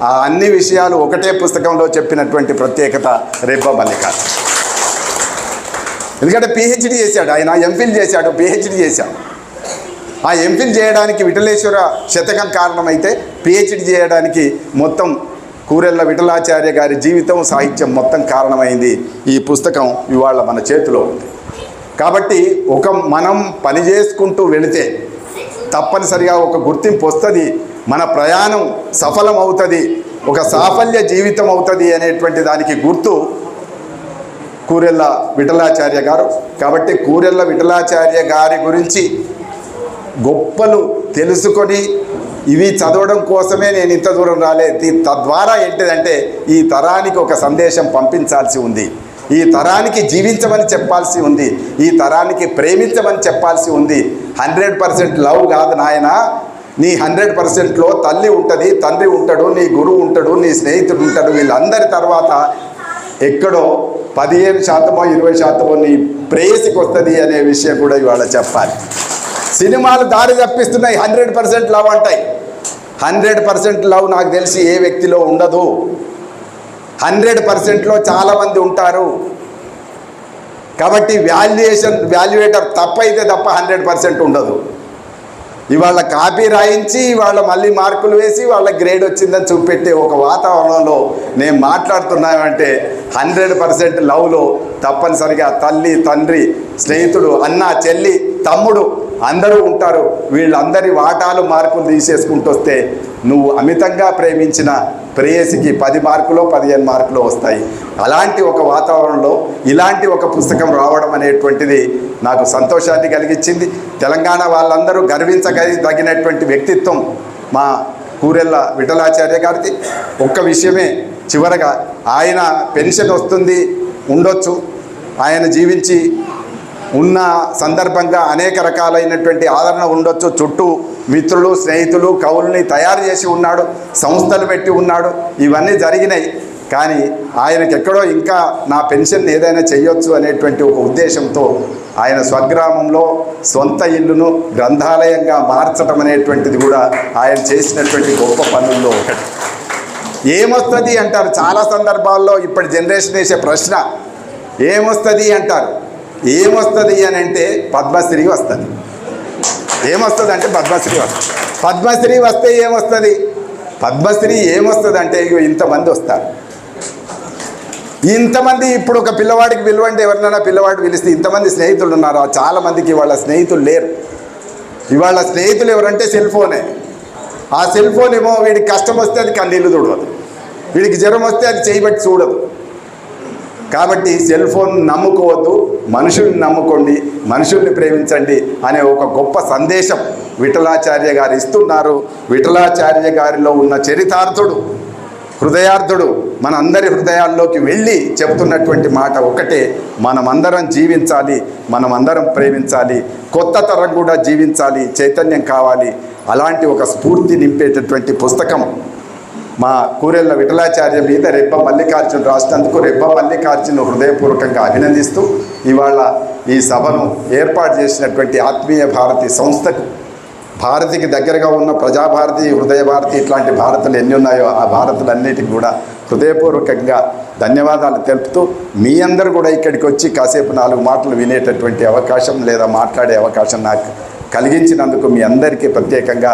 ఆ అన్ని విషయాలు ఒకటే పుస్తకంలో చెప్పినటువంటి ప్రత్యేకత రెబ్బ మల్లికార్జున్. ఎందుకంటే పిహెచ్డి చేశాడు ఆయన, ఎంఫిల్ చేశాడు, పిహెచ్డి చేశాడు. ఆ ఎంఫిల్ చేయడానికి విఠలేశ్వర శతకం కారణమైతే పిహెచ్డి చేయడానికి మొత్తం కూరెళ్ల విఠలాచార్య గారి జీవితం, సాహిత్యం మొత్తం కారణమైంది. ఈ పుస్తకం ఇవాళ మన చేతిలో ఉంది. కాబట్టి మనం పని చేసుకుంటూ వెళితే తప్పనిసరిగా ఒక గుర్తింపు వస్తుంది, మన ప్రయాణం సఫలం అవుతుంది, ఒక సాఫల్య జీవితం అవుతుంది అనేటువంటి దానికి గుర్తు కూరెళ్ల విఠలాచార్య గారు. కాబట్టి కూరెళ్ల విఠలాచార్య గారి గురించి గొప్పలు తెలుసుకొని ఇవి చదవడం కోసమే నేను ఇంత దూరం రాలేదు. తద్వారా ఏంటిదంటే ఈ తరానికి ఒక సందేశం పంపించాల్సి ఉంది, ఈ తరానికి జీవించమని చెప్పాల్సి ఉంది, ఈ తరానికి ప్రేమించమని చెప్పాల్సి ఉంది. 100% లవ్ కాదు నాయన, నీ 100%లో తల్లి ఉంటుంది, తండ్రి ఉంటాడు, నీ గురువు ఉంటాడు, నీ స్నేహితుడు ఉంటాడు. వీళ్ళందరి తర్వాత ఎక్కడో 15%, 20% నీ ప్రేయసికి వస్తుంది అనే విషయం కూడా ఇవాళ చెప్పాలి. సినిమాలు దారి తప్పిస్తున్నాయి, 100% లవ్ అంటాయి. 100% లవ్ నాకు తెలిసి ఏ వ్యక్తిలో ఉండదు. 100%లో చాలామంది ఉంటారు. కాబట్టి వాల్యుయేటర్ తప్పైతే తప్ప 100% ఉండదు. ఇవాళ కాపీ రాయించి వాళ్ళ మళ్ళీ మార్కులు వేసి వాళ్ళ గ్రేడ్ వచ్చిందని చూపెట్టే ఒక వాతావరణంలో నేను మాట్లాడుతున్నానంటే 100% లవ్లో తప్పనిసరిగా తల్లి, తండ్రి, స్నేహితుడు, అన్న, చెల్లి, తమ్ముడు అందరూ ఉంటారు. వీళ్ళందరి వాటాలు మార్కులు తీసేసుకుంటూ వస్తే నువ్వు అమితంగా ప్రేమించిన ప్రేయసికి 10 మార్కులో 15 మార్కులు వస్తాయి. అలాంటి ఒక వాతావరణంలో ఇలాంటి ఒక పుస్తకం రావడం అనేటువంటిది నాకు సంతోషాన్ని కలిగించింది. తెలంగాణ వాళ్ళందరూ గర్వించదగినటువంటి వ్యక్తిత్వం మా కూరెళ్ల విఠలాచార్య గారిది. ఒక్క విషయమే చివరగా, ఆయన పెన్షన్ వస్తుంది ఉండొచ్చు, ఆయన జీవించి ఉన్న సందర్భంగా అనేక రకాలైనటువంటి ఆదరణ ఉండొచ్చు, చుట్టూ మిత్రులు, స్నేహితులు, కవుల్ని తయారు చేసి ఉన్నాడు, సంస్థలు పెట్టి ఉన్నాడు, ఇవన్నీ జరిగినాయి. కానీ ఆయనకి ఎక్కడో ఇంకా నా పెన్షన్ ఏదైనా చేయొచ్చు అనేటువంటి ఒక ఉద్దేశంతో ఆయన స్వగ్రామంలో సొంత ఇల్లును గ్రంథాలయంగా మార్చడం అనేటువంటిది కూడా ఆయన చేసినటువంటి గొప్ప పనుల్లో ఒకటి. ఏమొస్తుంది అంటారు చాలా సందర్భాల్లో. ఇప్పటి జనరేషన్ వేసే ప్రశ్న ఏమొస్తుంది అంటారు. ఏమొస్తుంది అని అంటే పద్మశ్రీ వస్తుంది. ఏమొస్తుంది అంటే పద్మశ్రీ వస్తుంది. పద్మశ్రీ వస్తే ఏమొస్తుంది? పద్మశ్రీ ఏమొస్తుంది అంటే ఇంతమంది వస్తారు. ఇంతమంది ఇప్పుడు ఒక పిల్లవాడికి పిలవండి, ఎవరినైనా పిల్లవాడు పిలిస్తే ఇంతమంది స్నేహితులు ఉన్నారు. చాలామందికి ఇవాళ స్నేహితులు లేరు. ఇవాళ స్నేహితులు ఎవరంటే సెల్ ఫోనే. ఆ సెల్ ఫోన్ ఏమో వీడికి కష్టం వస్తే అది కన్నీళ్ళు చూడదు, వీడికి జ్వరం వస్తే అది చేయబట్టి చూడదు. కాబట్టి సెల్ ఫోన్ నమ్ముకోవద్దు, మనుషుల్ని నమ్ముకోండి, మనుషుల్ని ప్రేమించండి అనే ఒక గొప్ప సందేశం విఠలాచార్య గారు ఇస్తున్నారు. విఠలాచార్య గారిలో ఉన్న చరితార్థుడు, హృదయార్థుడు మన అందరి హృదయాల్లోకి వెళ్ళి చెప్తున్నటువంటి మాట ఒకటే, మనమందరం జీవించాలి, మనమందరం ప్రేమించాలి, కొత్త తరం కూడా జీవించాలి, చైతన్యం కావాలి. అలాంటి ఒక స్ఫూర్తి నింపేటటువంటి పుస్తకం మా కూరెళ్ళ విఠలాచార్య మీద రెబ్బ మల్లికార్జున రాసినందుకు రెబ్బ మల్లికార్జున హృదయపూర్వకంగా అభినందిస్తూ ఇవాళ ఈ సభను ఏర్పాటు చేసినటువంటి ఆత్మీయ భారతి సంస్థకు, భారతికి దగ్గరగా ఉన్న ప్రజాభారతి, హృదయ భారతి, ఇట్లాంటి భారతులు ఎన్ని ఉన్నాయో ఆ భారతులన్నిటికీ కూడా హృదయపూర్వకంగా ధన్యవాదాలు తెలుపుతూ మీ అందరూ కూడా ఇక్కడికి వచ్చి కాసేపు 4 మాటలు వినేటటువంటి అవకాశం లేదా మాట్లాడే అవకాశం నాకు కలిగించినందుకు మీ అందరికీ ప్రత్యేకంగా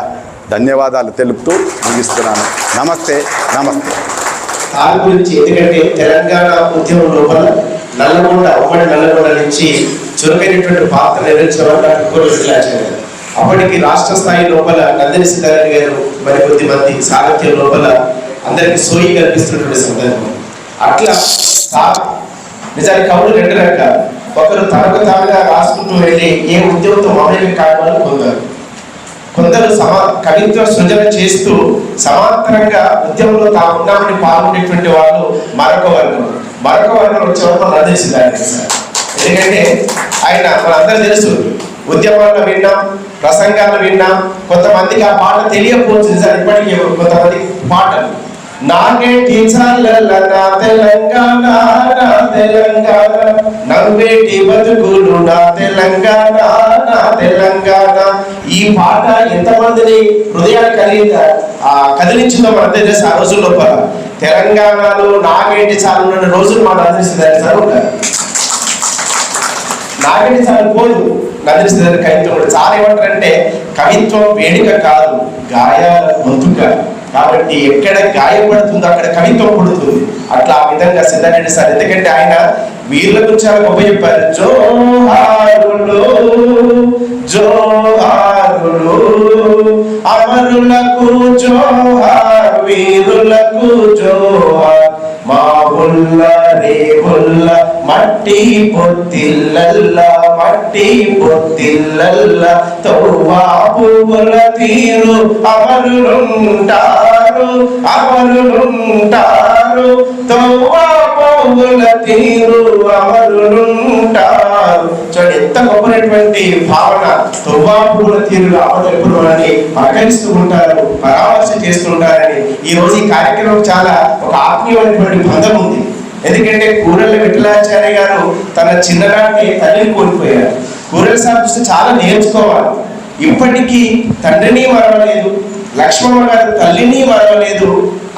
ధన్యవాదాలు తెలుపుతూ ముగిస్తున్నాను. నమస్తే. నమస్తే. దాని గురించి ఎందుకంటే తెలంగాణ ఉద్యమం లోపల నల్లగొండ, ఉమ్మడి నల్లగొండ నుంచి చురుకైనటువంటి పాత్ర నిర్వహించిన వాళ్ళు అప్పటికి రాష్ట్ర స్థాయి లోపల నందిని సిద్ధారెడ్డి గారు మరి కొద్దిమంది సారథ్యం లోపల అందరికి సోయి కల్పిస్తున్నటువంటి సందర్భం. అట్లా నిజానికి కవులు 2 రకాలు. ఒకరు తనకు తానుగా రాసుకుంటూ వెళ్ళి ఏ ఉద్యమంతో మౌలిక కారణాలు పొందారు. కొందరు కవిత్వ సృజన చేస్తూ సమాంతరంగా ఉద్యమంలో తాము ఉన్నామని పాల్గొనేటువంటి వాళ్ళు మరొక వర్గం వచ్చేవాళ్ళు నందిని సిద్ధారెడ్డి సార్. ఎందుకంటే ఆయన మనందరూ తెలుసు, ఉద్యమాల్లో విన్నాం, ప్రసంగాలు విన్నాం. కొంతమందికి ఆ పాట తెలియకపోవచ్చు. నిజాలు ఇప్పటికీ కొంతమంది పాటలు నాగేటి చల్లల నా తెలంగాణ, నా తెలంగాణ నవ్వేటి బతుకులు నా తెలంగాణ, నా తెలంగాణ. ఈ పాట ఎంతమందిని హృదయాన్ని కదిలించిందో మన తెలుసు. ఆ రోజుల లోపల తెలంగాణలో నాగేటి చాలు రోజులు మన అందిస్తుంది సార్ ఉంటారు. నాగేటి చాలు పోదు నందిని కవిత్వం కూడా చాలా ఏమంటారంటే కవిత్వం వేడిక కాదు, గాయాల గొంతుక. కాబట్టి ఎక్కడ గాయపడుతుందో అక్కడ కవిత్వం పడుతుంది. అట్లా ఆ విధంగా సిద్ధారెడ్డి సార్, ఎందుకంటే ఆయన వీరుల గురించి చాలా గొప్ప చెప్పారు. జోహారులు జోహారులు అమరులకు జోహార్, వీరులకు జోహార్, మా ఉల్ల రేవుల్ల మట్టి పొత్తిల్లల్ల, మట్టి పొత్తిల్లల్ల తోవా పువ్వుల తీరు అమరులుంటారు, అమరులుంటారు తోవా పువ్వుల తీరు అమరులుంటారు. చూడండి ఎంత గొప్పనటువంటి భావన. తోవా పువ్వుల తీరు అమరులు అని పలకరిస్తూ ఉంటారు, పరామర్శ చేస్తుంటారని ఈ రోజు ఈ కార్యక్రమం చాలా ఒక ఆత్మీయమైనటువంటి బంధం ఉంది. ఎందుకంటే కూరెళ్ళ విఠలాచార్య గారు తన చిన్ననాటి తల్లిని కోల్పోయారు. కూరెళ్ళ సార్ చూస్తే చాలా నేర్చుకోవాలి. ఇప్పటికీ తండ్రిని మరవలేదు, లక్ష్మమ్మ గారు తల్లిని మరవలేదు,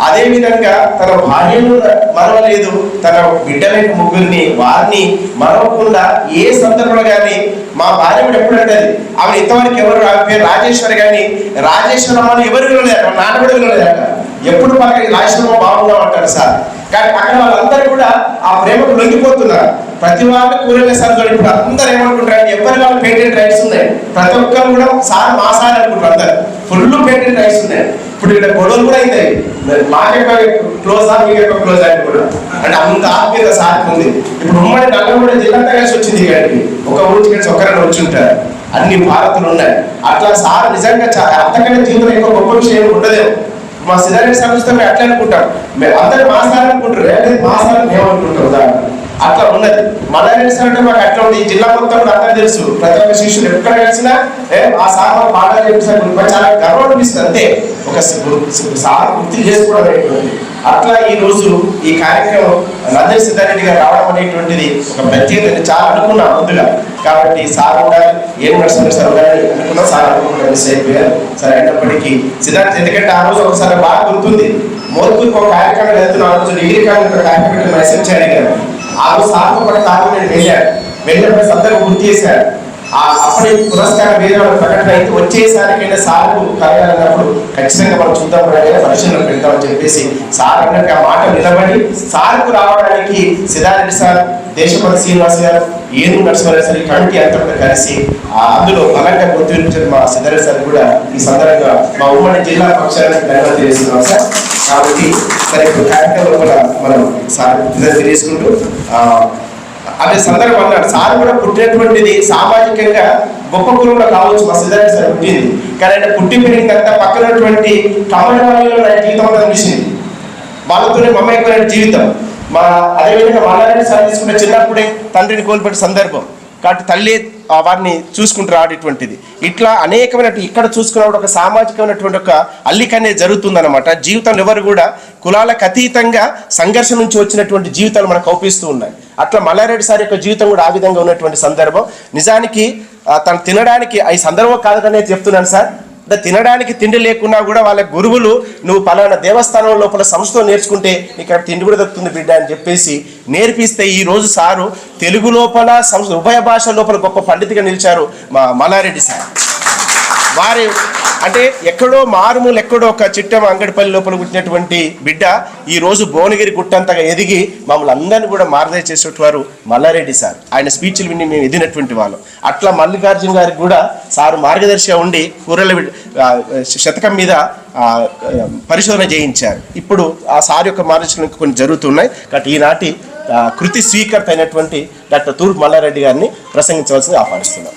అదే విధంగా తన భార్యను మరవలేదు, తన బిడ్డలైన ముగ్గురిని వారిని మరవకుండా ఏ సందర్భంలో కానీ మా భార్య కూడా ఎప్పుడు అంటది, ఆమె ఇంతవరకు ఎవరు పేరు రాజేశ్వరి కానీ రాజేశ్వరమ్మని ఎవరు వినలేదు, నాన్న కూడా వినలేదట. ఎప్పుడు పక్కన రాజేశ్వరమ్మ బాగున్నాం అంటారు సార్. కానీ అక్కడ వాళ్ళందరూ కూడా ఆ ప్రేమకు లొంగిపోతున్నారు. ప్రతి వాళ్ళు కూరెళ్ళ సార్ ఇప్పుడు అందరూ ఏమనుకుంటారు, ఎవరి వాళ్ళు పేటెంట్ రైట్స్ ఉన్నాయి. ప్రతి ఒక్కరు కూడా సార్ మా సార్ అనుకుంటారు. అందరు ఫుల్ పేటెంట్ రైట్స్ ఉన్నాయి. ఇప్పుడు ఇక్కడ గొడవలు కూడా అవుతాయి, మాకెక్క క్లోజ్ మీకెక్క క్లోజ్ అని కూడా, అంటే అంత ఆత్మీయత సార్ ఉంది. ఇప్పుడు ఉమ్మడి నల్లగొండ జిల్లా కలిసి వచ్చింది ఇక్కడికి, ఒక ఊరికి కలిసి ఒక్కరైనా వచ్చి ఉంటారు. అన్ని భారతులు ఉన్నాయి. అట్లా సార్ నిజంగా అంతకంటే జీవితంలో ఎక్కువ గొప్ప విషయం ఉండదేమో. మా సిద్ధారెడ్డి సార్ చూస్తే మేము అట్లా అనుకుంటాం, అందరూ మా సార్ అనుకుంటారు, మా సార్ మేము అనుకుంటాం. ఉదాహరణ అట్లా ఉన్నది. మల్లారెడ్డి సార్ అంటే మాకు అట్లా ఉంది. ఈ జిల్లా మొత్తం అందరూ తెలుసు. ప్రతి ఒక్క శిష్యులు ఎక్కడ కలిసినా ఆ సార్ పాఠాలు చెప్పేసారి చాలా గర్వం అనిపిస్తుంది. అంతే ఒక సార్ గుర్తు చేసుకోవడం అనేటువంటిది. అట్లా ఈ రోజు ఈ కార్యక్రమం నందిని సిద్ధారెడ్డి గారు రావడం అనేటువంటిది ఒక ప్రత్యేకత. చాలా అనుకున్నాం ముందుగా, కాబట్టి సార్ ఉండాలి, ఏం నడుస్తుంది సార్ ఉండాలి అనుకున్నాం. సార్ అనుకుంటున్నాను మిస్ అయిపోయారు. సరే అయినప్పటికీ సిద్ధార్థ్, ఎందుకంటే ఆ రోజు ఒకసారి బాగా గుర్తుంది, మోర్పూర్కి ఒక కార్యక్రమం వెళ్తున్నాను. ఆ రోజు డిగ్రీ కాలేజ్ ఒక కార్యక్రమం ఎస్ఎంచారి గారు ఆ రోజు సార్తో పాటు తాను నేను వెళ్ళినప్పుడు సందర్భం గుర్తు చేశారు. అప్పుడే పురస్కార వేదన ప్రకటన అయితే వచ్చేసరికైనా సార్కు కలగాలన్నప్పుడు ఖచ్చితంగా మనం చూద్దాం పరిశీలన పెడతామని చెప్పేసి సార్ అన్నట్టు ఆ మాట నిలబడి సార్కు రావడానికి సిద్ధారెడ్డి సార్, దేశపతి శ్రీనివాస్ గారు, ఏనుగు నరసింహారావు సార్ ఈ కమిటీ అంతా కూడా కలిసి అందులో బలంగా గుర్తించిన మా సిద్ధారెడ్డి సార్ కూడా ఈ సందర్భంగా మా ఉమ్మడి జిల్లా పక్షానికి ధన్యవాదాలు తెలియజేస్తున్నాం సార్. కాబట్టి సరే ఇప్పుడు కార్యక్రమంలో కూడా మనం సార్ తెలియజేసుకుంటూ అదే సందర్భం అన్నాడు. సార్ కూడా పుట్టినటువంటిది సామాజికంగా గొప్ప కులంలో కావచ్చు, మా సిద్ధారెడ్డి సార్ పుట్టింది. కానీ ఆయన పుట్టి పెరిగినంత పక్కనటువంటి కమలవాణిలో ఆయన జీవితం అంతా చూసింది. వాళ్ళతోనే మమ్మయ్య జీవితం. అదేవిధంగా మల్లారెడ్డి సార్ తీసుకుంటే చిన్నప్పుడే తండ్రిని కోల్పోయిన సందర్భం కాబట్టి తల్లి వారిని చూసుకుంటూ రావటువంటిది. ఇట్లా అనేకమైన ఇక్కడ చూసుకున్నప్పుడు ఒక సామాజికమైనటువంటి ఒక అల్లిక అనేది జరుగుతుందన్నమాట. జీవితంలో ఎవరు కూడా కులాలకు అతీతంగా సంఘర్షణ నుంచి వచ్చినటువంటి జీవితాలు మనకు కౌపిస్తూ ఉన్నాయి. అట్లా మల్లారెడ్డి సార్ యొక్క జీవితం కూడా ఆ విధంగా ఉన్నటువంటి సందర్భం. నిజానికి తను తినడానికి ఈ సందర్భం కాదనే చెప్తున్నాను సార్. తినడానికి తిండి లేకున్నా కూడా వాళ్ళ గురువులు నువ్వు పలానా దేవస్థానం లోపల సంస్థలో నేర్చుకుంటే నీకు తిండి కూడా దొరుకుతుంది బిడ్డ అని చెప్పేసి నేర్పిస్తే ఈ రోజు సారు తెలుగు లోపల ఉభయ భాష లోపల గొప్ప పండితుగా నిలిచారు మా మల్లారెడ్డి సార్. వారి అంటే ఎక్కడో మారుమూలు ఎక్కడో ఒక చిట్టం అంగడిపల్లి లోపల పుట్టినటువంటి బిడ్డ ఈ రోజు భువనగిరి గుట్టంతగా ఎదిగి మమ్మల్ని అందరినీ కూడా మార్గదర్శనం చేసేటువంటి వారు మల్లారెడ్డి సార్. ఆయన స్పీచ్లు విని మేము ఎదిగినటువంటి వాళ్ళం. అట్లా మల్లికార్జున గారికి కూడా సారు మార్గదర్శిగా ఉండి కూరల శతకం మీద పరిశోధన చేయించారు. ఇప్పుడు ఆ సార్ యొక్క మార్గదర్శనం కొన్ని జరుగుతున్నాయి. కాబట్టి ఈనాటి కృతి స్వీకర్త అయినటువంటి డాక్టర్ తూర్పు మల్లారెడ్డి గారిని ప్రసంగించవలసింది ఆహ్వానిస్తున్నాం.